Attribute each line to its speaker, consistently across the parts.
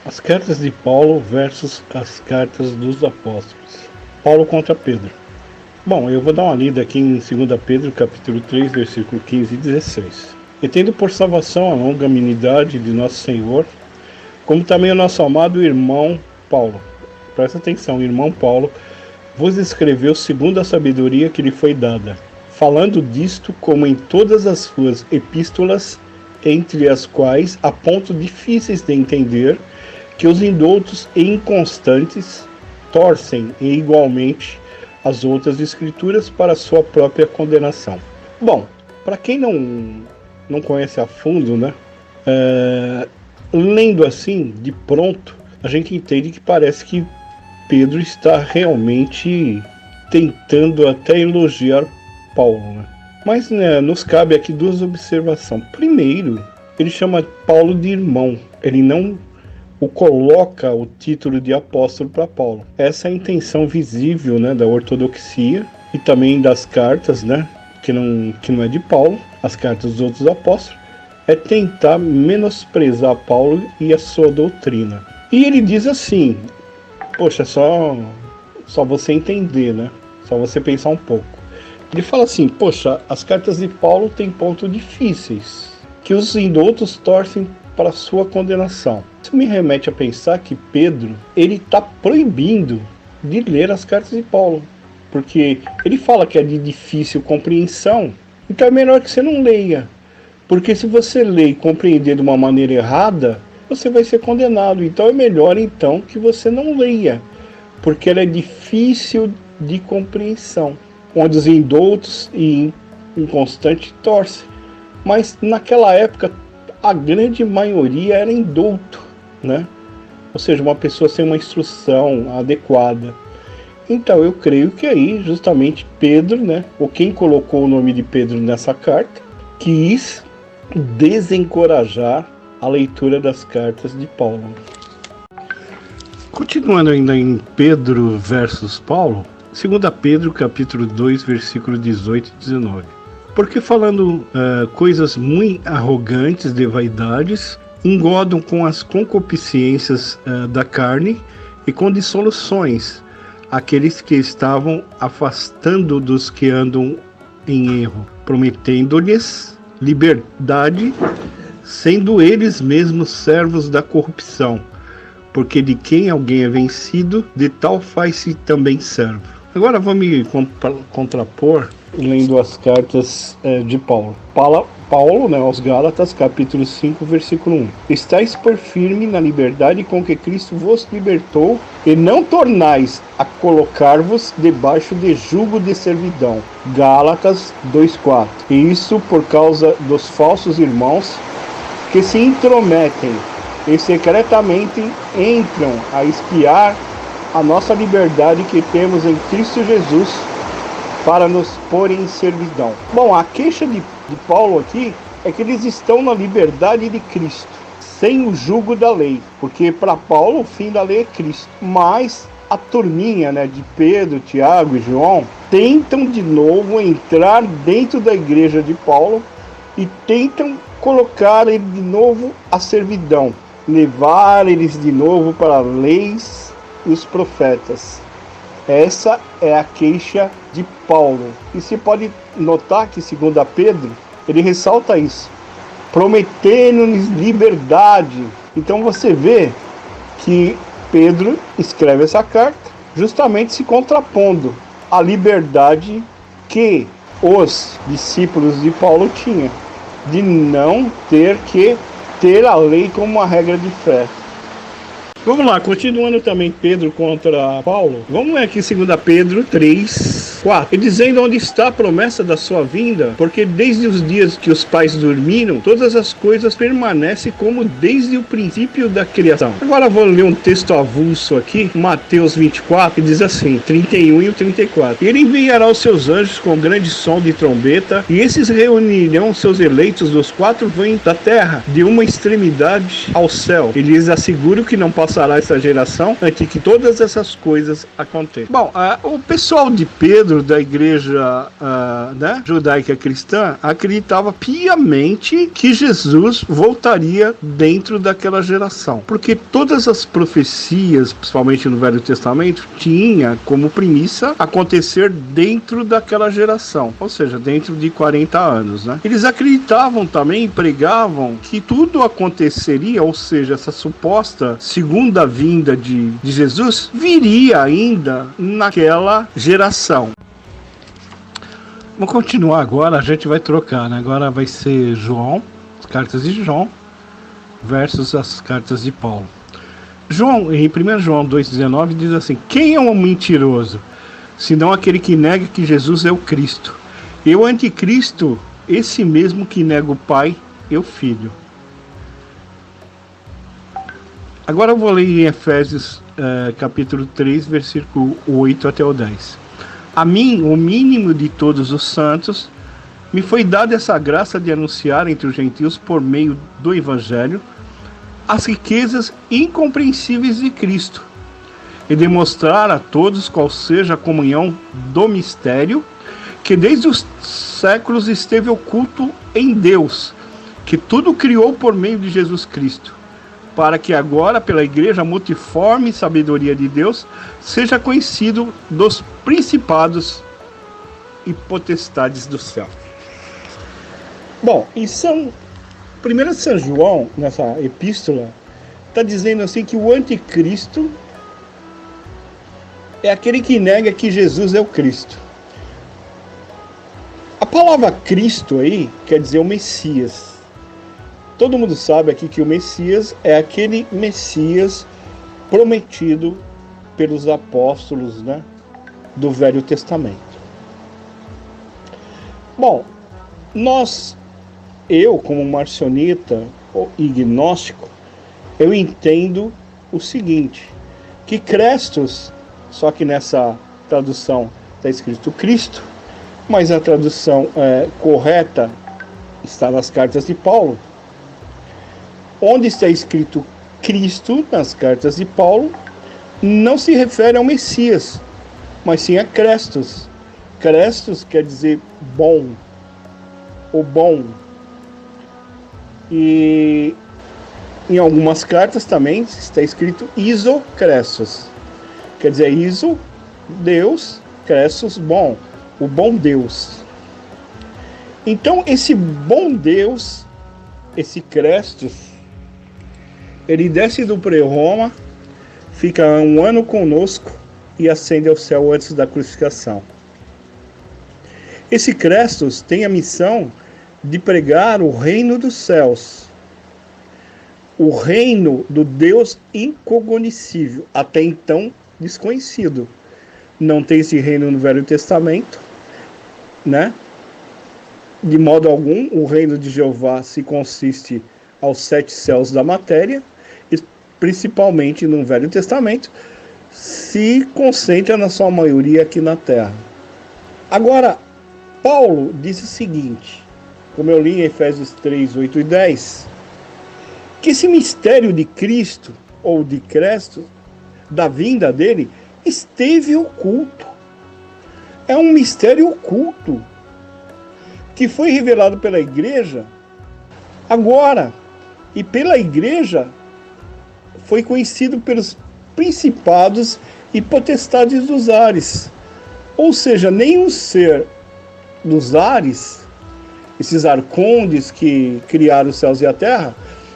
Speaker 1: As cartas de Paulo versus as cartas dos apóstolos. Paulo contra Pedro. Bom, eu vou dar uma lida aqui em 2 Pedro, capítulo 3, versículo 15 e 16. E tendo por salvação a longanimidade de nosso Senhor, como também o nosso amado irmão Paulo. Presta atenção, irmão Paulo vos escreveu segundo a sabedoria que lhe foi dada, falando disto como em todas as suas epístolas, entre as quais há pontos difíceis de entender, que os indoutos e inconstantes torcem e igualmente as outras escrituras para sua própria condenação. Bom, para quem não conhece a fundo, né, lendo assim, de pronto, a gente entende que parece que Pedro está realmente tentando até elogiar Paulo, né? Mas né, nos cabe aqui duas observações. Primeiro, ele chama Paulo de irmão. Ele não o coloca o título de apóstolo para Paulo. Essa é a intenção visível, né, da ortodoxia e também das cartas, né, que não é de Paulo, as cartas dos outros apóstolos, é tentar menosprezar Paulo e a sua doutrina. E ele diz assim, poxa, só você entender, né? Só você pensar um pouco. Ele fala assim, poxa, as cartas de Paulo têm pontos difíceis, que os indoutos torcem para sua condenação. Isso me remete a pensar que Pedro, ele está proibindo de ler as cartas de Paulo, porque ele fala que é de difícil compreensão, então é melhor que você não leia, porque se você ler e compreender de uma maneira errada, você vai ser condenado. Então é melhor então que você não leia, porque ela é difícil de compreensão, onde os indoutos e inconstantes torcem. Mas naquela época a grande maioria era indouto, né? Ou seja, uma pessoa sem uma instrução adequada. Então eu creio que aí justamente Pedro, né, ou quem colocou o nome de Pedro nessa carta, quis desencorajar a leitura das cartas de Paulo. Continuando ainda em Pedro versus Paulo, 2 Pedro capítulo 2, versículo 18 e 19. Porque falando coisas muito arrogantes de vaidades, engodam com as concupiscências da carne e com dissoluções aqueles que estavam afastando dos que andam em erro, prometendo-lhes liberdade, sendo eles mesmos servos da corrupção, porque de quem alguém é vencido, de tal faz-se também servo. Agora vou me contrapor lendo as cartas de Paulo. Paulo, né, aos Gálatas, capítulo 5, versículo 1. Estais por firme na liberdade com que Cristo vos libertou, e não tornais a colocar-vos debaixo de jugo de servidão. Gálatas 2,4. E isso por causa dos falsos irmãos que se intrometem e secretamente entram a espiar a nossa liberdade que temos em Cristo Jesus para nos pôr em servidão. Bom, a queixa de Paulo aqui é que eles estão na liberdade de Cristo, sem o jugo da lei, porque para Paulo o fim da lei é Cristo. Mas a turminha, né, de Pedro, Tiago e João tentam de novo entrar dentro da igreja de Paulo e tentam colocar ele de novo à servidão, levar eles de novo para as leis e os profetas. Essa é a queixa de Paulo. E se pode notar que, segundo Pedro, ele ressalta isso, prometendo-lhes liberdade. Então você vê que Pedro escreve essa carta justamente se contrapondo à liberdade que os discípulos de Paulo tinham, de não ter que ter a lei como uma regra de fé. Vamos lá, continuando também Pedro contra Paulo. Vamos ler aqui 2 Pedro 3, 4. E dizendo onde está a promessa da sua vinda, porque desde os dias que os pais dormiram, todas as coisas permanecem como desde o princípio da criação. Agora vou ler um texto avulso aqui, Mateus 24, que diz assim, 31 e 34. E ele enviará os seus anjos com grande som de trombeta, e esses reunirão seus eleitos dos quatro ventos da terra, de uma extremidade ao céu. E lhes asseguro que não passará essa geração antes que todas essas coisas aconteçam. Bom, o pessoal de Pedro Pedro, da igreja né, judaica cristã, acreditava piamente que Jesus voltaria dentro daquela geração. Porque todas as profecias, principalmente no Velho Testamento, tinha como premissa acontecer dentro daquela geração, ou seja, dentro de 40 anos. Né? Eles acreditavam também e pregavam que tudo aconteceria, ou seja, essa suposta segunda vinda de Jesus viria ainda naquela geração. Vamos continuar agora, a gente vai trocar, né? Agora vai ser João, as cartas de João versus as cartas de Paulo. João, em 1 João 2,19 diz assim: quem é um mentiroso, senão aquele que nega que Jesus é o Cristo? E o anticristo, esse mesmo que nega o Pai e o Filho. Agora eu vou ler em Efésios capítulo 3, versículo 8 até o 10. A mim, o mínimo de todos os santos, me foi dada essa graça de anunciar entre os gentios, por meio do Evangelho, as riquezas incompreensíveis de Cristo, e demonstrar a todos qual seja a comunhão do mistério, que desde os séculos esteve oculto em Deus, que tudo criou por meio de Jesus Cristo, para que agora, pela igreja, a multiforme sabedoria de Deus seja conhecido dos principados e potestades do céu. Bom, em 1 São João, nessa epístola, está dizendo assim que o anticristo é aquele que nega que Jesus é o Cristo. A palavra Cristo aí quer dizer o Messias. Todo mundo sabe aqui que o Messias é aquele Messias prometido pelos apóstolos, né, do Velho Testamento. Bom, eu como marcionita ou ignóstico, eu entendo o seguinte, que Crestos, só que nessa tradução está escrito Cristo, mas a tradução correta está nas cartas de Paulo, onde está escrito Cristo, nas cartas de Paulo, não se refere ao Messias, mas sim a Crestos. Crestos quer dizer bom, o bom. E em algumas cartas também está escrito Isocrestos. Quer dizer, Iso, Deus, Crestos, bom, o bom Deus. Então, esse bom Deus, esse Crestos, ele desce do pré-Roma, fica um ano conosco e ascende ao céu antes da crucificação. Esse Crestos tem a missão de pregar o reino dos céus, o reino do Deus incognoscível, até então desconhecido. Não tem esse reino no Velho Testamento, né? De modo algum, o reino de Jeová se consiste aos 7 céus da matéria, e principalmente no Velho Testamento, se concentra na sua maioria aqui na Terra. Agora, Paulo diz o seguinte, como eu li em Efésios 3, 8 e 10, que esse mistério de Cristo, ou de Cristo, da vinda dele, esteve oculto. É um mistério oculto, que foi revelado pela igreja agora, e pela igreja foi conhecido pelos principados e potestades dos ares. Ou seja, nenhum ser dos ares, esses arcondes que criaram os céus e a terra,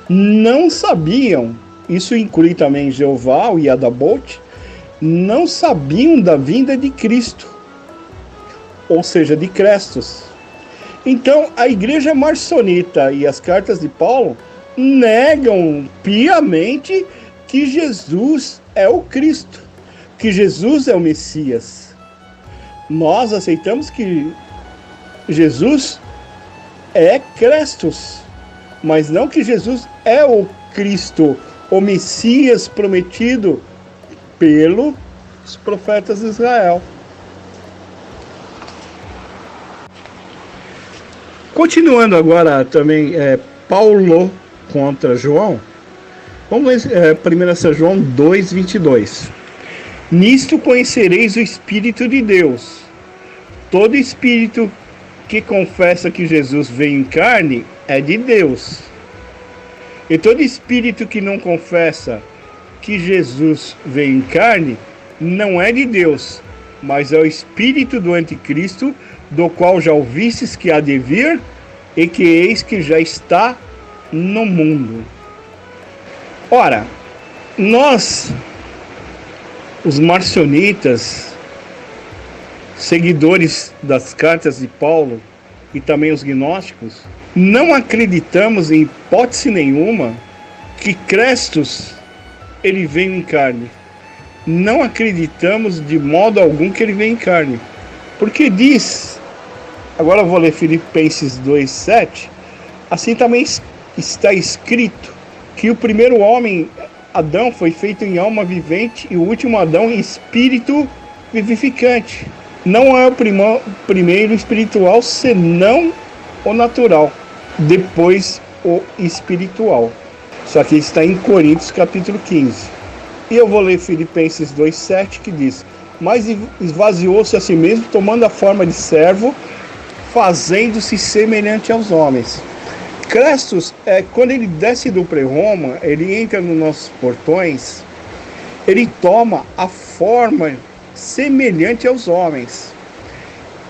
Speaker 1: não sabiam, isso inclui também Jeová, o Yadabote, não sabiam da vinda de Cristo, ou seja, de Crestos. Então, a igreja marcionita e as cartas de Paulo negam piamente que Jesus é o Cristo, que Jesus é o Messias. Nós aceitamos que Jesus é Crestos, mas não que Jesus é o Cristo, o Messias prometido pelos profetas de Israel. Continuando agora também Paulo contra João, vamos ler 1 São João 2, 22. Nisto conhecereis o Espírito de Deus. todo espírito que confessa que Jesus veio em carne é de Deus. E todo espírito que não confessa que Jesus veio em carne não é de Deus, mas é o espírito do anticristo, do qual já ouvistes que há de vir, e que eis que já está no mundo. Ora, nós, os marcionitas, seguidores das cartas de Paulo e também os gnósticos, não acreditamos em hipótese nenhuma que Crestos ele veio em carne. Não acreditamos de modo algum que ele veio em carne. Porque diz, agora eu vou ler Filipenses 2:7, assim também está escrito que o primeiro homem, Adão, foi feito em alma vivente e o último Adão em espírito vivificante. Não é o primeiro espiritual, senão o natural, depois o espiritual. Isso aqui está em Coríntios capítulo 15. E eu vou ler Filipenses 2:7, que diz: mas esvaziou-se a si mesmo, tomando a forma de servo, fazendo-se semelhante aos homens. Crestos, quando ele desce do pré-Roma, ele entra nos nossos portões, ele toma a forma semelhante aos homens.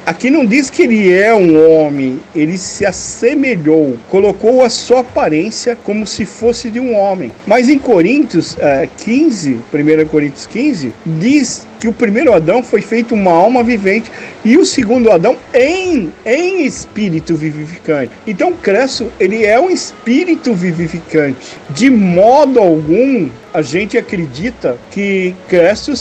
Speaker 1: Aqui não diz que ele é um homem, ele se assemelhou, colocou a sua aparência como se fosse de um homem. Mas em Coríntios 15, 1 Coríntios 15, diz que o primeiro Adão foi feito uma alma vivente e o segundo Adão em espírito vivificante. Então Cresto, ele é um espírito vivificante. De modo algum a gente acredita que Cristo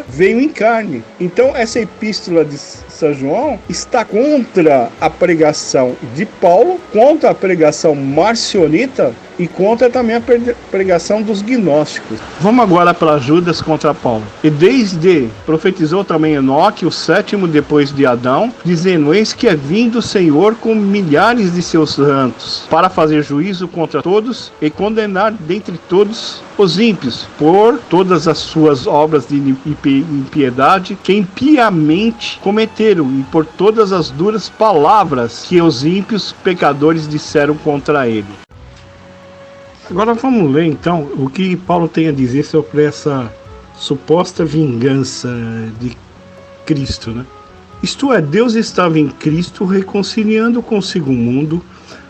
Speaker 1: veio em carne. Então essa epístola de São João está contra a pregação de Paulo, contra a pregação marcionita e contra também a pregação dos gnósticos. Vamos agora para Judas contra Paulo. E desde profetizou também Enoque, o sétimo depois de Adão, dizendo: eis que é vindo o Senhor com milhares de seus santos, para fazer juízo contra todos e condenar dentre todos os ímpios, por todas as suas obras de impiedade que impiamente cometeram, e por todas as duras palavras que os ímpios pecadores disseram contra ele. Agora vamos ler então o que Paulo tem a dizer sobre essa suposta vingança de Cristo, né? Isto é, Deus estava em Cristo reconciliando consigo o mundo,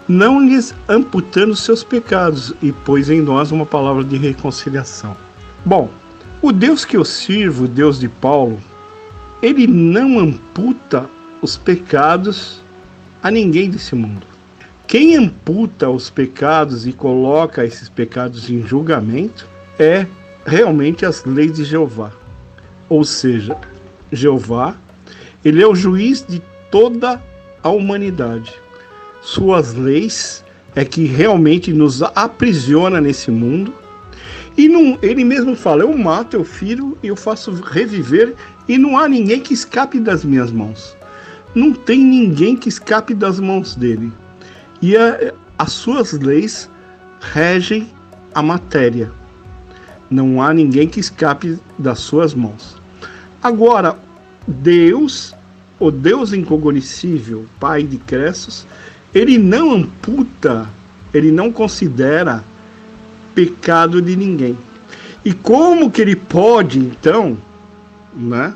Speaker 1: não lhes amputando seus pecados, e pôs em nós uma palavra de reconciliação. Bom, o Deus que eu sirvo, o Deus de Paulo, ele não amputa os pecados a ninguém desse mundo. Quem amputa os pecados e coloca esses pecados em julgamento é realmente as leis de Jeová. Ou seja, Jeová, ele é o juiz de toda a humanidade. Suas leis é que realmente nos aprisiona nesse mundo. E não, ele mesmo fala: eu mato, eu firo e eu faço reviver, e não há ninguém que escape das minhas mãos. Não tem ninguém que escape das mãos dele. E as suas leis regem a matéria. Não há ninguém que escape das suas mãos. Agora, Deus, o Deus incognoscível, Pai de Crestos, ele não amputa, ele não considera pecado de ninguém. E como que ele pode, então, né,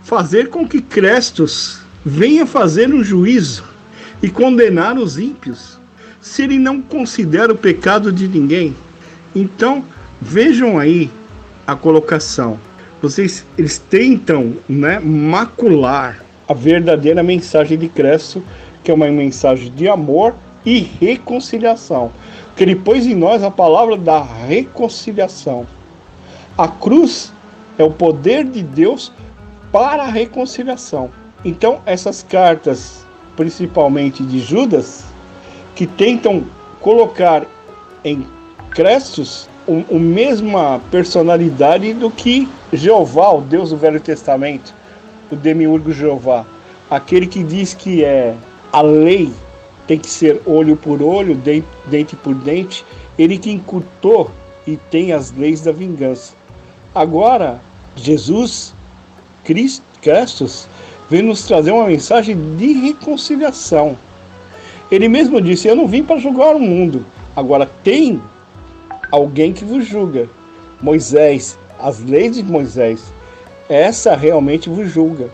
Speaker 1: fazer com que Crestos venha fazer um juízo e condenar os ímpios, se ele não considera o pecado de ninguém? Então, vejam aí a colocação. Eles tentam, né, macular a verdadeira mensagem de Cristo, que é uma mensagem de amor e reconciliação. Que ele pôs em nós a palavra da reconciliação. A cruz é o poder de Deus para a reconciliação. Então, essas cartas, principalmente de Judas, que tentam colocar em Crestos a mesma personalidade do que Jeová, o Deus do Velho Testamento, o demiurgo Jeová, aquele que diz que a lei tem que ser olho por olho, dente por dente, ele que encurtou e tem as leis da vingança. Agora, Jesus, Cristo, veio nos trazer uma mensagem de reconciliação. Ele mesmo disse: eu não vim para julgar o mundo. Agora tem alguém que vos julga. Moisés, as leis de Moisés, essa realmente vos julga.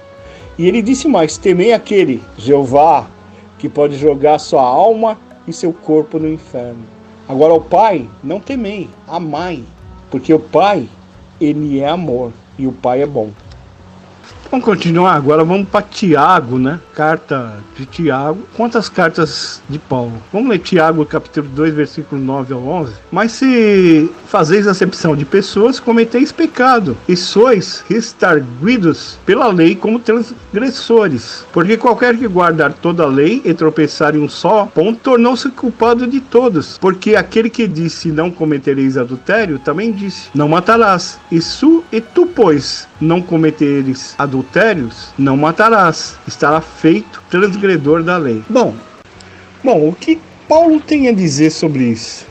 Speaker 1: E ele disse mais: temei aquele, Jeová, que pode jogar sua alma e seu corpo no inferno. Agora o Pai, não temei, amai, porque o Pai, ele é amor e o Pai é bom. Vamos continuar agora, vamos para Tiago, né? Carta de Tiago. Quantas cartas de Paulo? Vamos ler Tiago, capítulo 2, versículo 9 ao 11. Mas se fazeis acepção de pessoas, cometeis pecado, e sois restarguidos pela lei como transgressores. Porque qualquer que guardar toda a lei e tropeçar em um só ponto, tornou-se culpado de todos. Porque aquele que disse, não cometereis adultério, também disse, não matarás. E tu, pois, não cometeres adultérios, não matarás. Estará feito transgredor da lei. Bom, o que Paulo tem a dizer sobre isso?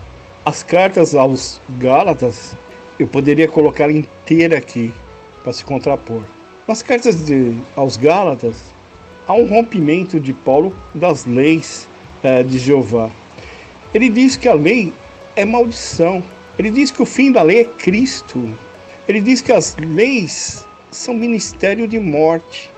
Speaker 1: As cartas aos Gálatas, eu poderia colocar inteira aqui para se contrapor. Nas cartas aos Gálatas, há um rompimento de Paulo das leis de Jeová. Ele diz que a lei é maldição. Ele diz que o fim da lei é Cristo. Ele diz que as leis são ministério de morte.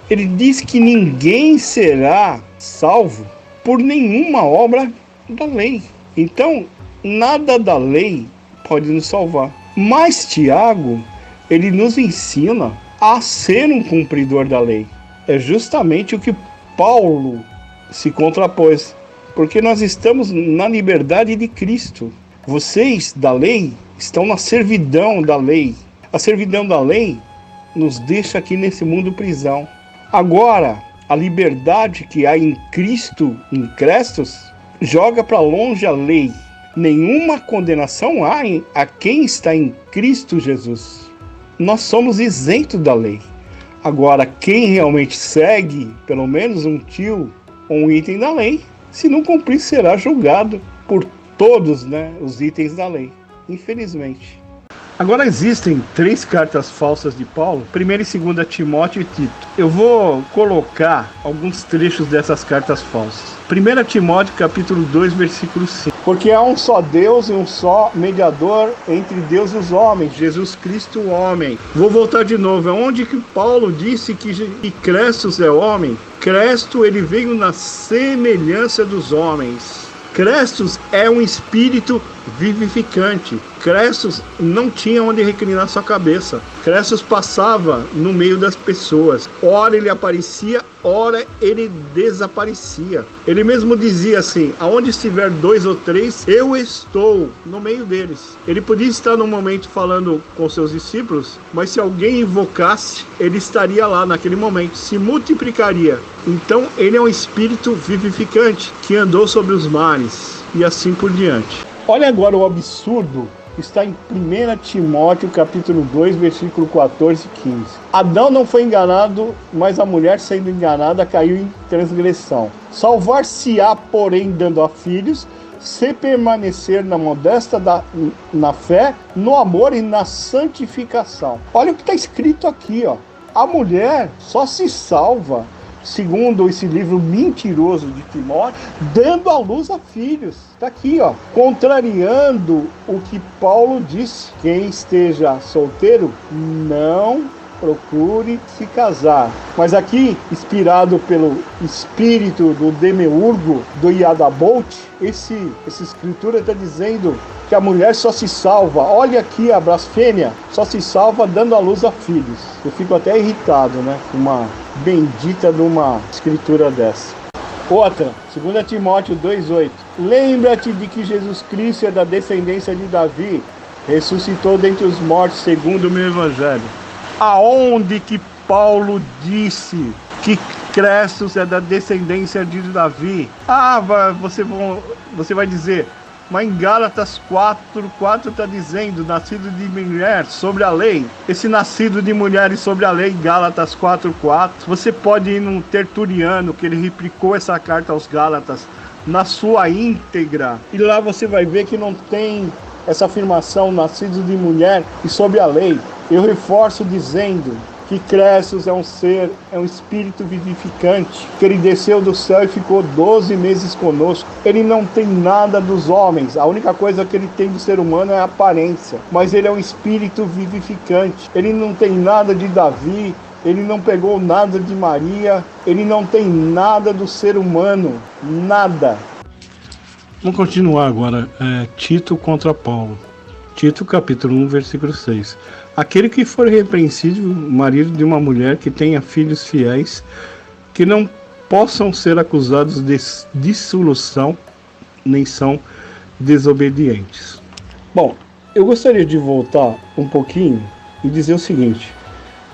Speaker 1: Ele diz que ninguém será salvo por nenhuma obra da lei. Então, nada da lei pode nos salvar. Mas Tiago, ele nos ensina a ser um cumpridor da lei. É justamente o que Paulo se contrapôs. Porque nós estamos na liberdade de Cristo. Vocês, da lei, estão na servidão da lei. A servidão da lei nos deixa aqui nesse mundo prisão. Agora, a liberdade que há em Cristo, em Crestos, joga para longe a lei. Nenhuma condenação há a quem está em Cristo Jesus. Nós somos isentos da lei. Agora, quem realmente segue, pelo menos um tio ou um item da lei, se não cumprir, será julgado por todos, né, os itens da lei, infelizmente. Agora existem 3 cartas falsas de Paulo, 1ª e 2ª Timóteo e Tito. Eu vou colocar alguns trechos dessas cartas falsas. 1 Timóteo capítulo 2, versículo 5. Porque há um só Deus e um só mediador entre Deus e os homens, Jesus Cristo o homem. Vou voltar de novo. Onde que Paulo disse que Crestos é homem? Cresto, ele veio na semelhança dos homens. Crestos é um espírito vivificante. Crestos não tinha onde reclinar sua cabeça. Crestos passava no meio das pessoas. Ora ele aparecia, ora ele desaparecia. Ele mesmo dizia assim: aonde estiver 2 ou 3, eu estou no meio deles. Ele podia estar no momento falando com seus discípulos, mas se alguém invocasse, ele estaria lá naquele momento, se multiplicaria. Então ele é um espírito vivificante que andou sobre os mares e assim por diante. Olha agora o absurdo. Está em 1 Timóteo capítulo 2, versículo 14 e 15. Adão não foi enganado, mas a mulher, sendo enganada, caiu em transgressão. Salvar-se-á, porém, dando a filhos, se permanecer na modesta na fé, no amor e na santificação. Olha o que está escrito aqui, ó. A mulher só se salva, segundo esse livro mentiroso de Timóteo, dando à luz a filhos. Está aqui, ó, contrariando o que Paulo disse. Quem esteja solteiro, não procure se casar. Mas aqui, inspirado pelo espírito do Demiurgo, do Iadabolt, essa escritura está dizendo que a mulher só se salva. Olha aqui a blasfêmia, só se salva dando à luz a filhos. Eu fico até irritado, né, com uma bendita de uma escritura dessa. Outra, 2 Timóteo 2,8. Lembra-te de que Jesus Cristo é da descendência de Davi, ressuscitou dentre os mortos segundo o meu evangelho. Aonde que Paulo disse que Crestos é da descendência de Davi? Você vai dizer, mas em Gálatas 4 está dizendo, nascido de mulher sobre a lei. Esse nascido de mulher e sobre a lei, Gálatas 4:4. Você pode ir no Tertuliano, que ele replicou essa carta aos Gálatas na sua íntegra. E lá você vai ver que não tem essa afirmação, nascido de mulher e sobre a lei. Eu reforço dizendo que Crestos é um ser, é um espírito vivificante, que ele desceu do céu e ficou 12 meses conosco. Ele não tem nada dos homens, a única coisa que ele tem do ser humano é a aparência, mas ele é um espírito vivificante. Ele não tem nada de Davi, ele não pegou nada de Maria, ele não tem nada do ser humano, nada. Vamos continuar agora, Tito contra Paulo. Tito capítulo 1, versículo 6. Aquele que for repreensível, marido de uma mulher que tenha filhos fiéis, que não possam ser acusados de dissolução, nem são desobedientes. Bom, eu gostaria de voltar um pouquinho e dizer o seguinte.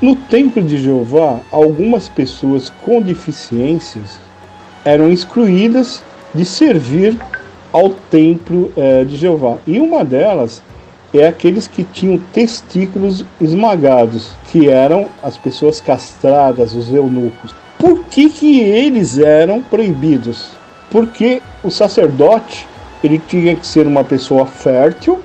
Speaker 1: No templo de Jeová, algumas pessoas com deficiências eram excluídas de servir ao templo de Jeová. E uma delas é aqueles que tinham testículos esmagados, que eram as pessoas castradas, os eunucos. Por que eles eram proibidos? Porque o sacerdote ele tinha que ser uma pessoa fértil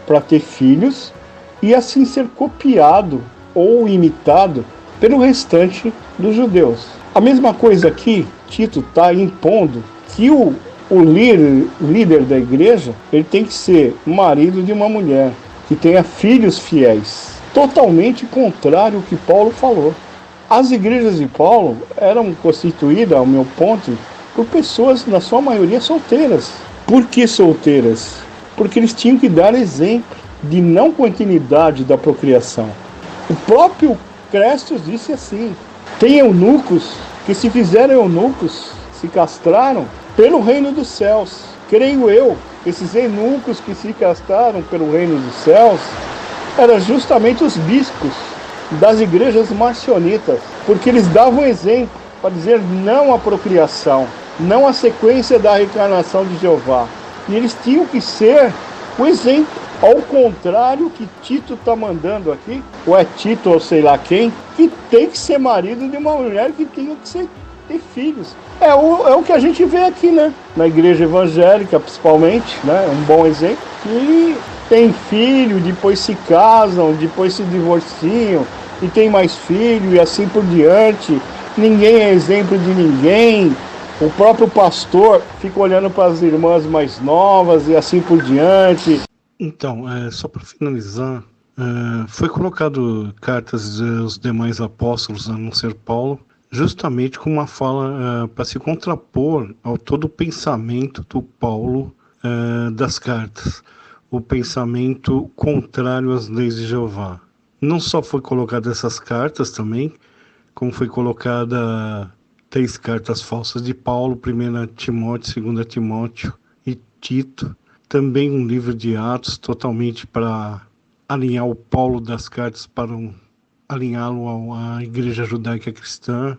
Speaker 1: para ter filhos e assim ser copiado ou imitado pelo restante dos judeus. A mesma coisa aqui, Tito está impondo que o líder da igreja ele tem que ser marido de uma mulher que tenha filhos fiéis. Totalmente contrário ao que Paulo falou. As igrejas de Paulo eram constituídas, ao meu ponto, por pessoas, na sua maioria, solteiras. Por que solteiras? Porque eles tinham que dar exemplo de não continuidade da procriação. O próprio Crestos disse assim, tem eunucos que se fizeram eunucos, se castraram pelo reino dos céus. Creio eu, esses eunucos que se castraram pelo reino dos céus, eram justamente os bispos das igrejas marcionitas, porque eles davam exemplo para dizer não à procriação, não à sequência da reencarnação de Jeová. E eles tinham que ser o exemplo. Ao contrário que Tito está mandando aqui, ou é Tito ou sei lá quem, que tem que ser marido de uma mulher que tem que ter filhos. É o que a gente vê aqui, né? Na igreja evangélica, principalmente, né? Um bom exemplo. Que tem filho, depois se casam, depois se divorciam, e tem mais filho, e assim por diante. Ninguém é exemplo de ninguém. O próprio pastor fica olhando para as irmãs mais novas, e assim por diante. Então, só para finalizar, foi colocado cartas dos demais apóstolos, a não ser Paulo, justamente com uma fala para se contrapor ao todo o pensamento do Paulo das cartas, o pensamento contrário às leis de Jeová. Não só foi colocado essas cartas também, como foi colocada 3 cartas falsas de Paulo, 1 Timóteo, 2 Timóteo e Tito, também um livro de Atos, totalmente para alinhar o Paulo das cartas, para alinhá-lo à igreja judaica cristã.